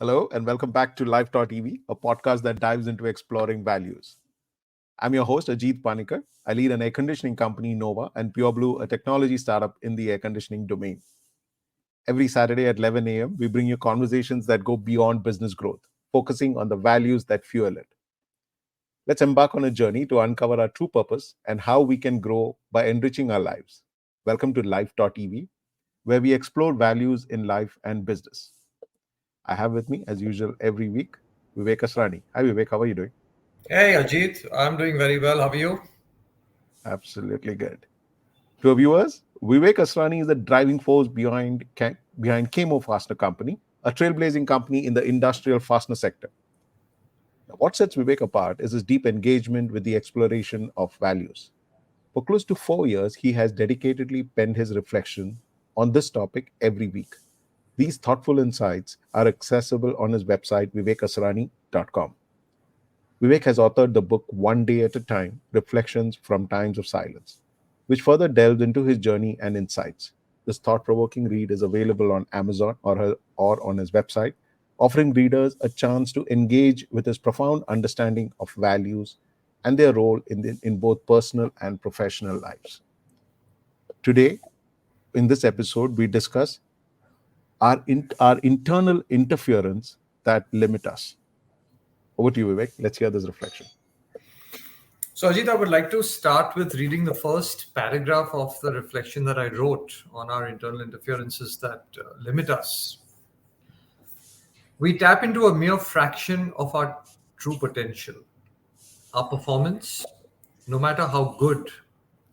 Hello, and welcome back to Life.EV, a podcast that dives into exploring values. I'm your host, Ajit Panicker. I lead an air conditioning company, Nova, and Pureblu, a technology startup in the air conditioning domain. Every Saturday at 11 a.m., we bring you conversations that go beyond business growth, focusing on the values that fuel it. Let's embark on a journey to uncover our true purpose and how we can grow by enriching our lives. Welcome to Life.EV, where we explore values in life and business. I have with me, as usual, every week, Vivek Asrani. Hi, Vivek. How are you doing? Hey Ajit, I'm doing very well. How are you? Absolutely good. To our viewers, Vivek Asrani is the driving force behind Camo Fastener Company, a trailblazing company in the industrial fastener sector. Now, what sets Vivek apart is his deep engagement with the exploration of values. For close to 4 years, he has dedicatedly penned his reflection on this topic every week. These thoughtful insights are accessible on his website, vivekasrani.com. Vivek has authored the book One Day at a Time Reflections from Times of Silence, which further delves into his journey and insights. This thought provoking read is available on Amazon or on his website, offering readers a chance to engage with his profound understanding of values and their role in both personal and professional lives. Today, in this episode, we discuss our internal interference that limit us. Over to you, Vivek. Let's hear this reflection. So Ajit, I would like to start with reading the first paragraph of the reflection that I wrote on our internal interferences that limit us. We tap into a mere fraction of our true potential. Our performance, no matter how good,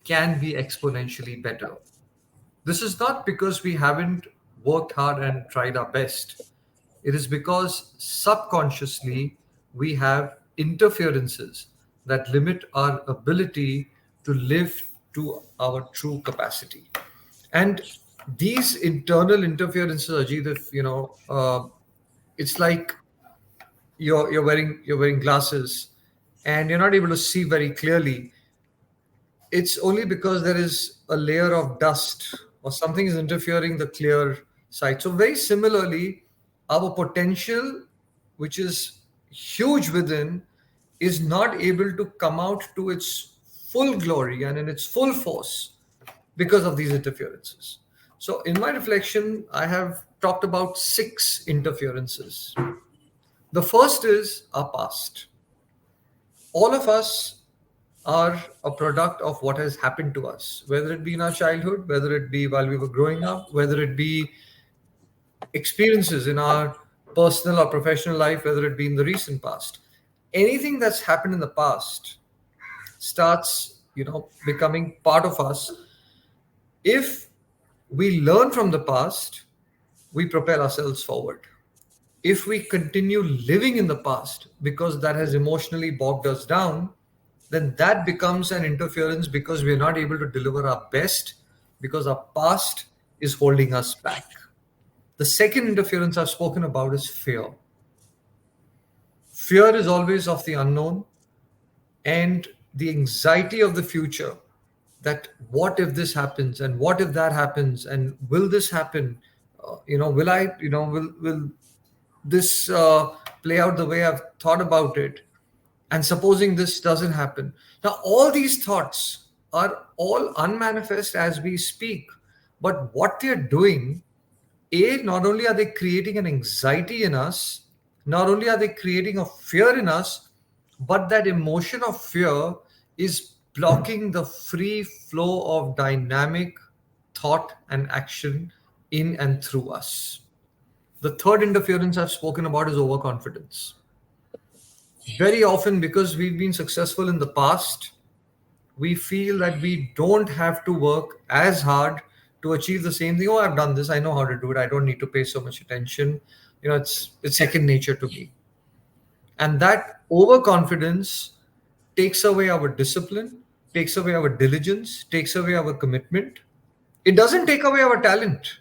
can be exponentially better. This is not because we haven't worked hard and tried our best. It is because subconsciously we have interferences that limit our ability to live to our true capacity. And these internal interferences, Ajit, if it's like you're wearing glasses and you're not able to see very clearly. It's only because there is a layer of dust or something is interfering the clear sight. So very similarly, our potential, which is huge within, is not able to come out to its full glory and in its full force because of these interferences. So in my reflection, I have talked about 6 interferences. The first is our past. All of us are a product of what has happened to us, whether it be in our childhood, whether it be while we were growing up, whether it be experiences in our personal or professional life, whether it be in the recent past. Anything that's happened in the past starts, becoming part of us. If we learn from the past, we propel ourselves forward. If we continue living in the past because that has emotionally bogged us down, then that becomes an interference because we're not able to deliver our best because our past is holding us back. The second interference I've spoken about is fear. Fear is always of the unknown and the anxiety of the future, that what if this happens and what if that happens and will this happen? Will I, will this play out the way I've thought about it? And supposing this doesn't happen. Now, all these thoughts are all unmanifest as we speak. But what they're doing, not only are they creating an anxiety in us, not only are they creating a fear in us, but that emotion of fear is blocking the free flow of dynamic thought and action in and through us. The third interference I've spoken about is overconfidence. Very often, because we've been successful in the past, we feel that we don't have to work as hard to achieve the same thing. Oh, I've done this. I know how to do it. I don't need to pay so much attention. It's second nature to me. And that overconfidence takes away our discipline, takes away our diligence, takes away our commitment. It doesn't take away our talent.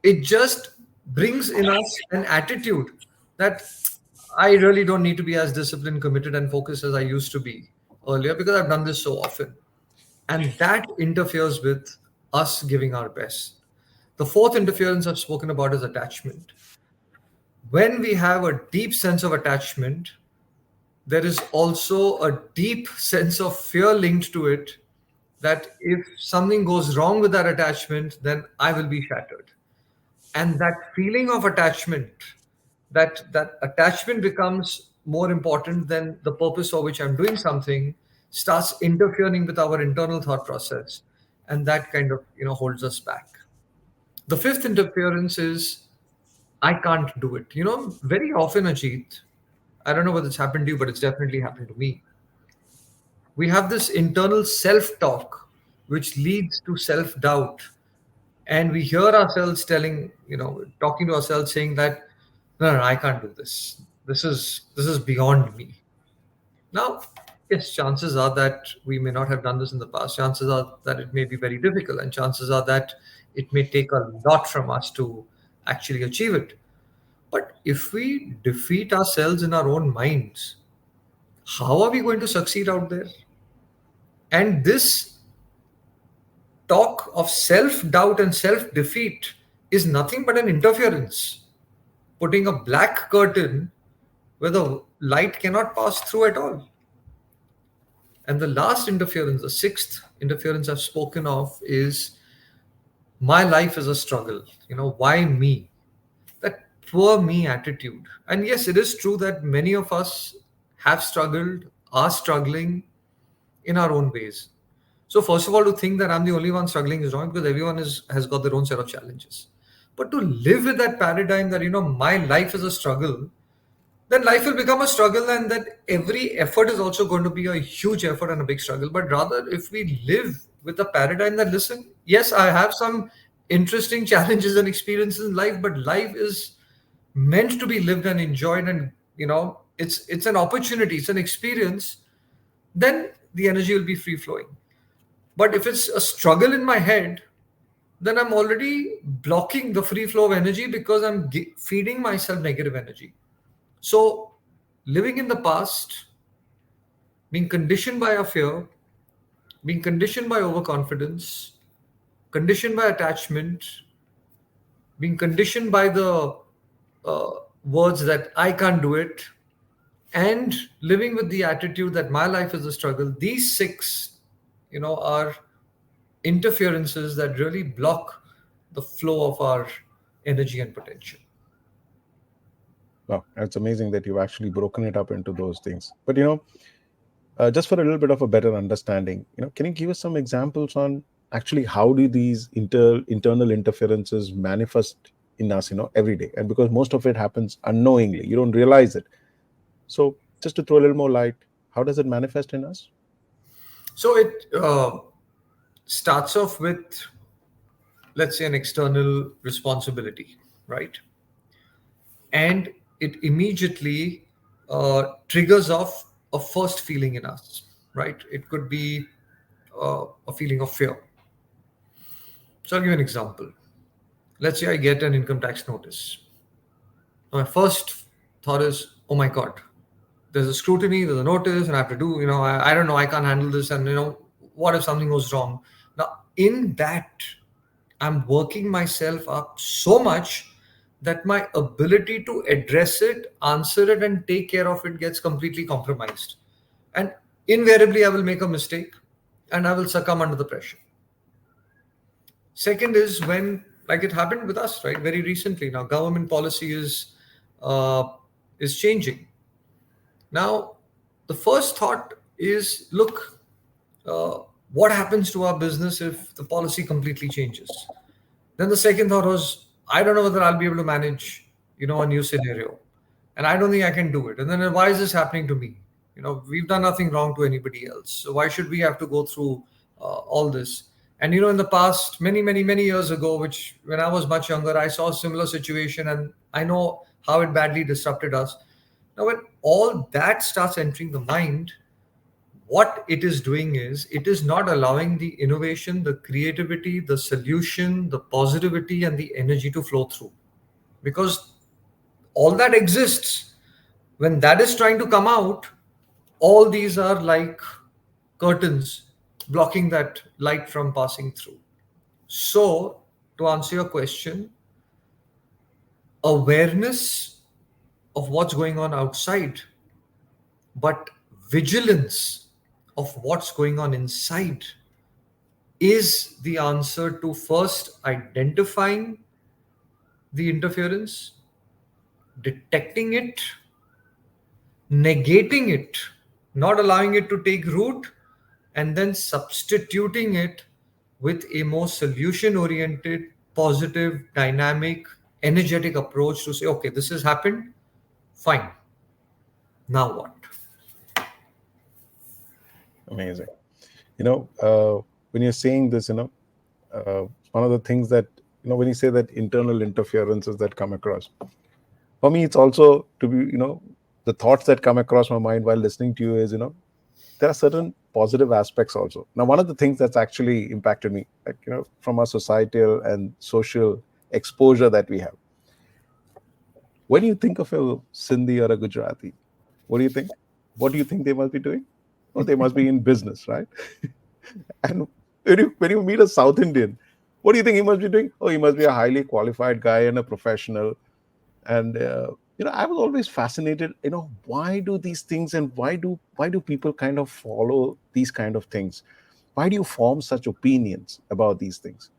It just brings in us an attitude that I really don't need to be as disciplined, committed, and focused as I used to be earlier because I've done this so often. And that interferes with us giving our best. The fourth interference I've spoken about is attachment. When we have a deep sense of attachment, there is also a deep sense of fear linked to it, that if something goes wrong with that attachment, then I will be shattered. And that feeling of attachment, that attachment becomes more important than the purpose for which I'm doing something, starts interfering with our internal thought process, and that kind of holds us back. The fifth interference is, I can't do it. Very often, Ajit, I don't know whether it's happened to you, but it's definitely happened to me. We have this internal self talk which leads to self doubt, and we hear ourselves talking to ourselves, saying that, no, no, I can't do this. This is beyond me. Now, yes, chances are that we may not have done this in the past. Chances are that it may be very difficult, and chances are that it may take a lot from us to actually achieve it. But if we defeat ourselves in our own minds, how are we going to succeed out there? And this talk of self doubt and self defeat is nothing but an interference, putting a black curtain where the light cannot pass through at all. And the last interference, the sixth interference I've spoken of, is my life is a struggle. Why me? That poor me attitude. And yes, it is true that many of us have struggled, are struggling in our own ways. So first of all, to think that I'm the only one struggling is wrong, because everyone has got their own set of challenges. But to live with that paradigm that my life is a struggle, then life will become a struggle, and that every effort is also going to be a huge effort and a big struggle. But rather, if we live with the paradigm that, listen, yes, I have some interesting challenges and experiences in life, but life is meant to be lived and enjoyed, and it's an opportunity, it's an experience, then the energy will be free flowing. But if it's a struggle in my head, then I'm already blocking the free flow of energy, because I'm feeding myself negative energy. So, living in the past, being conditioned by our fear, being conditioned by overconfidence, conditioned by attachment, being conditioned by the uh, words that I can't do it, and living with the attitude that my life is a struggle, these six, are interferences that really block the flow of our energy and potential. Wow, it's amazing that you've actually broken it up into those things. But just for a little bit of a better understanding, can you give us some examples on actually how do these internal interferences manifest in us, every day? And because most of it happens unknowingly, you don't realize it. So just to throw a little more light, how does it manifest in us? So it starts off with, let's say, an external responsibility, right? And it immediately triggers off a first feeling in us, right? It could be a feeling of fear. So I'll give you an example. Let's say I get an income tax notice. My first thought is, oh my God, there's a scrutiny, there's a notice, and I have to do, I don't know, I can't handle this. And, what if something goes wrong? Now, in that, I'm working myself up so much that my ability to address it, answer it, and take care of it gets completely compromised. And invariably, I will make a mistake and I will succumb under the pressure. Second is when, like it happened with us, right? Very recently, now government policy uh, is changing. Now, the first thought is, look, uh, what happens to our business if the policy completely changes? Then the second thought was, I don't know whether I'll be able to manage, a new scenario, and I don't think I can do it. And then, why is this happening to me? We've done nothing wrong to anybody else, so why should we have to go through all this? And in the past, many, many, many years ago, which when I was much younger, I saw a similar situation, and I know how it badly disrupted us. Now, when all that starts entering the mind, what it is doing is, it is not allowing the innovation, the creativity, the solution, the positivity, and the energy to flow through. Because all that exists, when that is trying to come out, all these are like curtains blocking that light from passing through. So, to answer your question, awareness of what's going on outside, but vigilance of what's going on inside is the answer to first identifying the interference, detecting it, negating it, not allowing it to take root, and then substituting it with a more solution oriented, positive, dynamic, energetic approach to say, okay, this has happened, fine, now what? Amazing. When you're saying this, one of the things that, when you say that internal interferences that come across, for me, it's also to be, the thoughts that come across my mind while listening to you is, there are certain positive aspects also. Now, one of the things that's actually impacted me, like, from our societal and social exposure that we have, when you think of a Sindhi or a Gujarati, what do you think? What do you think they must be doing? Oh, they must be in business, right? And when you meet a South Indian, what do you think he must be doing? Oh, he must be a highly qualified guy and a professional. And I was always fascinated. Why do these things, and why do people kind of follow these kind of things? Why do you form such opinions about these things?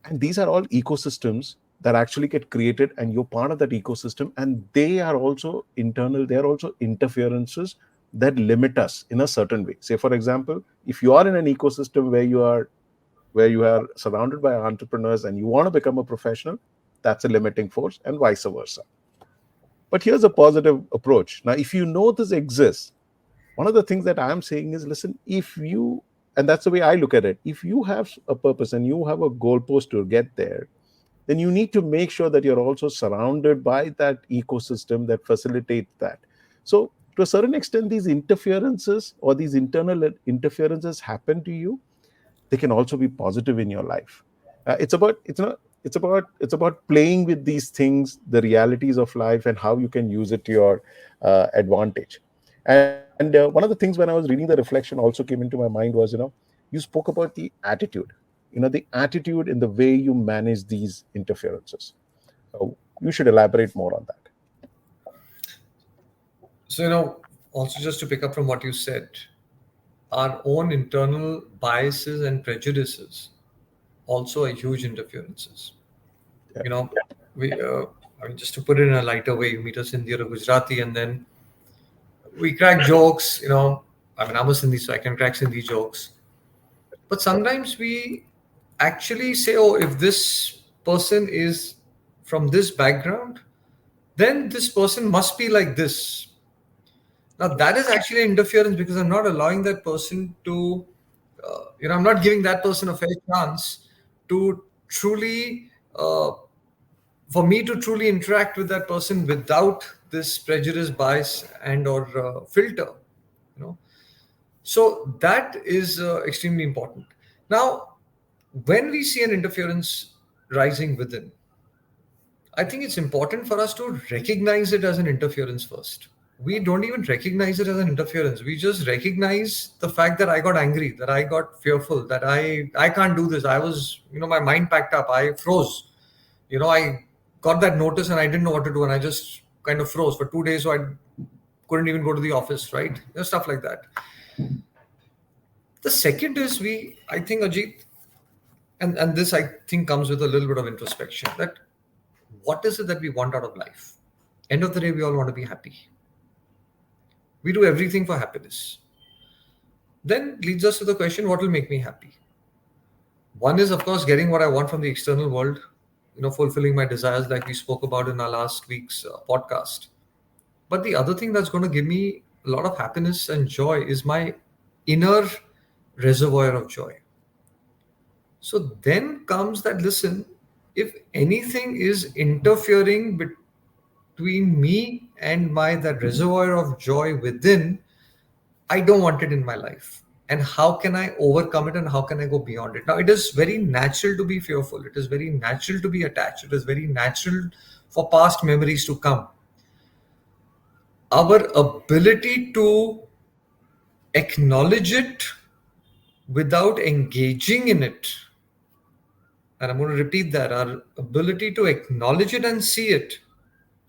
And these are all ecosystems that actually get created, and you're part of that ecosystem, and they are also internal, they are also interferences that limit us in a certain way. Say, for example, if you are in an ecosystem where you are surrounded by entrepreneurs and you want to become a professional, that's a limiting force, and vice versa. But here's a positive approach. Now, if you know this exists, one of the things that I'm saying is, listen, if you, and that's the way I look at it, if you have a purpose and you have a goalpost to get there, then you need to make sure that you're also surrounded by that ecosystem that facilitates that. So, to a certain extent, these interferences or these internal interferences happen to you. They can also be positive in your life. It's about playing with these things, the realities of life, and how you can use it to your advantage. And one of the things when I was reading the reflection also came into my mind was, you spoke about the attitude, the attitude in the way you manage these interferences. So you should elaborate more on that. So, also just to pick up from what you said, our own internal biases and prejudices also are huge interferences. Yeah. You know, I mean, just to put it in a lighter way, you meet a Sindhi or a Gujarati, and then we crack jokes. I mean, I'm a Sindhi, so I can crack Sindhi jokes. But sometimes we actually say, oh, if this person is from this background, then this person must be like this. Now, that is actually interference because I'm not allowing that person to, I'm not giving that person a fair chance to truly, for me to truly interact with that person without this prejudice, bias, and or filter. You know, so that is extremely important. Now, when we see an interference rising within, I think it's important for us to recognize it as an interference first. We don't even recognize it as an interference. We just recognize the fact that I got angry, that I got fearful, that I can't do this. I was, my mind packed up. I froze. I got that notice and I didn't know what to do, and I just kind of froze for 2 days. So I couldn't even go to the office, right? Stuff like that. The second is I think, Ajit, and this I think comes with a little bit of introspection, that what is it that we want out of life? End of the day, we all want to be happy. We do everything for happiness. Then leads us to the question, what will make me happy? One is, of course, getting what I want from the external world, fulfilling my desires like we spoke about in our last week's podcast. But the other thing that's going to give me a lot of happiness and joy is my inner reservoir of joy. So then comes that, listen, if anything is interfering between me and that reservoir of joy within, I don't want it in my life. And how can I overcome it, and how can I go beyond it? Now, it is very natural to be fearful. It is very natural to be attached. It is very natural for past memories to come. Our ability to acknowledge it without engaging in it, and I'm going to repeat that, our ability to acknowledge it and see it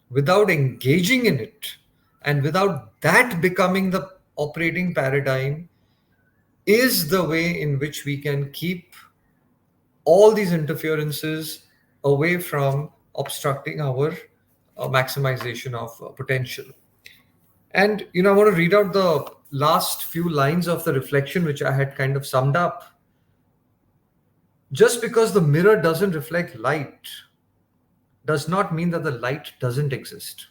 without engaging in it, and without that becoming the operating paradigm, is the way in which we can keep all these interferences away from obstructing our maximization of potential. And I want to read out the last few lines of the reflection which I had kind of summed up. Just because the mirror doesn't reflect light does not mean that the light doesn't exist.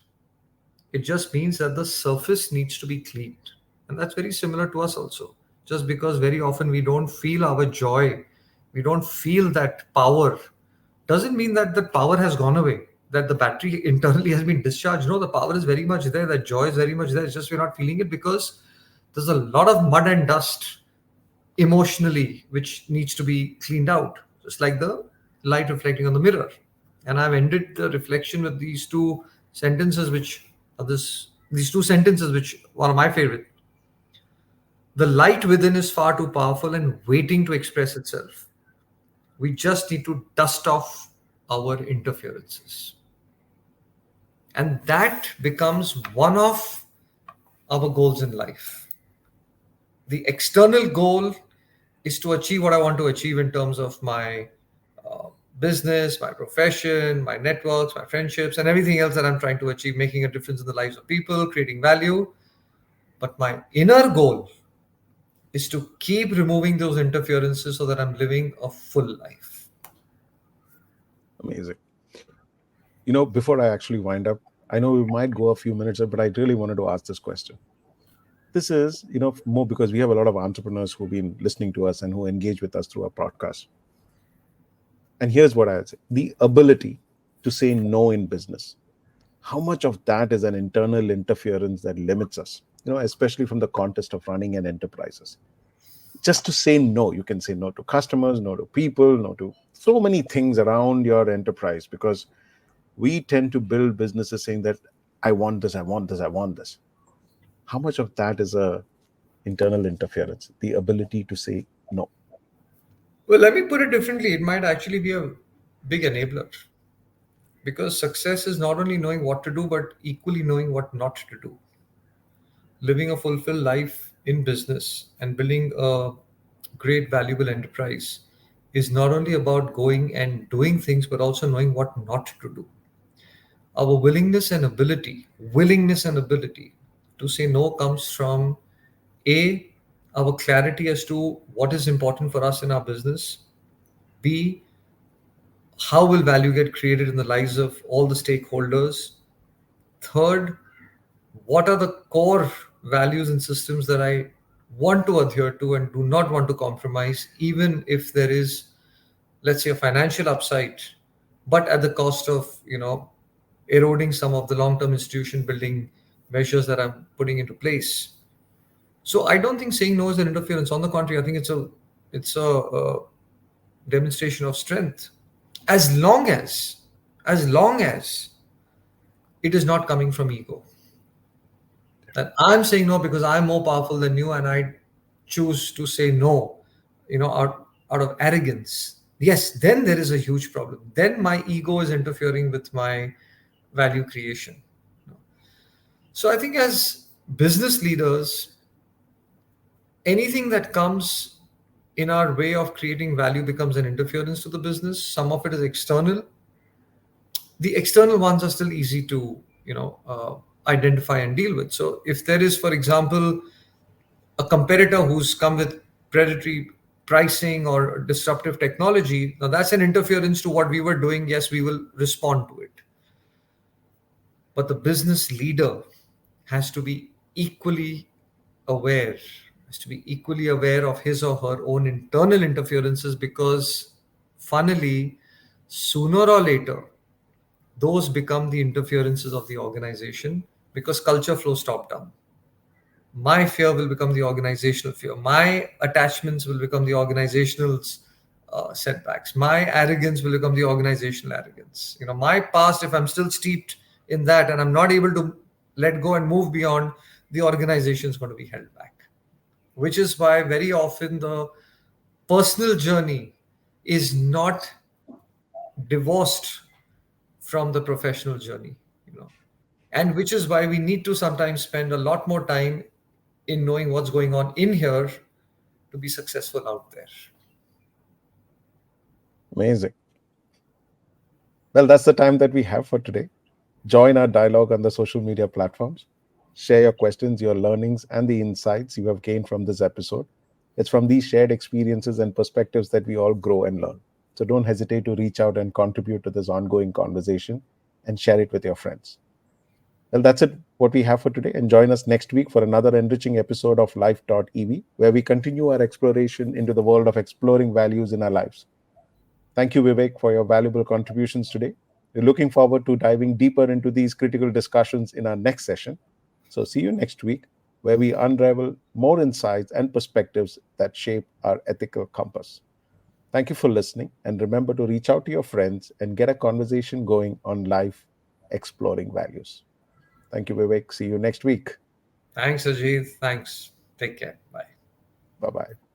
It just means that the surface needs to be cleaned. And that's very similar to us also. Just because very often we don't feel our joy, we don't feel that power, doesn't mean that the power has gone away, that the battery internally has been discharged. No, the power is very much there, that joy is very much there. It's just we're not feeling it because there's a lot of mud and dust emotionally which needs to be cleaned out, just like the light reflecting on the mirror. And I've ended the reflection with these two sentences, which are these two sentences, which one of my favorite. The light within is far too powerful and waiting to express itself. We just need to dust off our interferences. And that becomes one of our goals in life. The external goal is to achieve what I want to achieve in terms of my uh, business, my profession, my networks, my friendships, and everything else that I'm trying to achieve, making a difference in the lives of people, creating value. But my inner goal is to keep removing those interferences so that I'm living a full life. Amazing. Before I actually wind up, I know we might go a few minutes, but I really wanted to ask this question. This is, more because we have a lot of entrepreneurs who've been listening to us and who engage with us through our podcast. And here's what I'd say: the ability to say no in business. How much of that is an internal interference that limits us, especially from the context of running an enterprises? Just to say no, you can say no to customers, no to people, no to so many things around your enterprise, because we tend to build businesses saying that I want this, I want this, I want this. How much of that is a internal interference, the ability to say no? Well, let me put it differently. It might actually be a big enabler, because success is not only knowing what to do, but equally knowing what not to do. Living a fulfilled life in business and building a great, valuable enterprise is not only about going and doing things, but also knowing what not to do. Our willingness and ability to say no comes from A, our clarity as to what is important for us in our business. B, how will value get created in the lives of all the stakeholders. Third, what are the core values and systems that I want to adhere to and do not want to compromise, even if there is, let's say, a financial upside, but at the cost of, eroding some of the long-term institution building measures that I'm putting into place. So I don't think saying no is an interference. On the contrary, I think it's a demonstration of strength, as long as it is not coming from ego. That I'm saying no because I'm more powerful than you, and I choose to say no, out of arrogance. Yes, then there is a huge problem. Then my ego is interfering with my value creation. So I think as business leaders, anything that comes in our way of creating value becomes an interference to the business. Some of it is external. The external ones are still easy to identify and deal with. So if there is, for example, a competitor who's come with predatory pricing or disruptive technology, now that's an interference to what we were doing. Yes, we will respond to it. But the business leader has to be equally aware, of his or her own internal interferences, because funnily, sooner or later, those become the interferences of the organization, because culture flows top down. My fear will become the organizational fear. My attachments will become the organizational setbacks. My arrogance will become the organizational arrogance. My past, if I'm still steeped in that and I'm not able to let go and move beyond, the organization is going to be held back. Which is why very often the personal journey is not divorced from the professional journey. And which is why we need to sometimes spend a lot more time in knowing what's going on in here to be successful out there. Amazing. Well, that's the time that we have for today. Join our dialogue on the social media platforms. Share your questions, your learnings, and the insights you have gained from this episode. It's from these shared experiences and perspectives that we all grow and learn. So don't hesitate to reach out and contribute to this ongoing conversation and share it with your friends. Well, that's it, what we have for today. And join us next week for another enriching episode of Life.EV, where we continue our exploration into the world of exploring values in our lives. Thank you, Vivek, for your valuable contributions today. We're looking forward to diving deeper into these critical discussions in our next session. So, see you next week, where we unravel more insights and perspectives that shape our ethical compass. Thank you for listening, and remember to reach out to your friends and get a conversation going on life exploring values. Thank you, Vivek. See you next week. Thanks, Ajit. Thanks. Take care. Bye. Bye bye.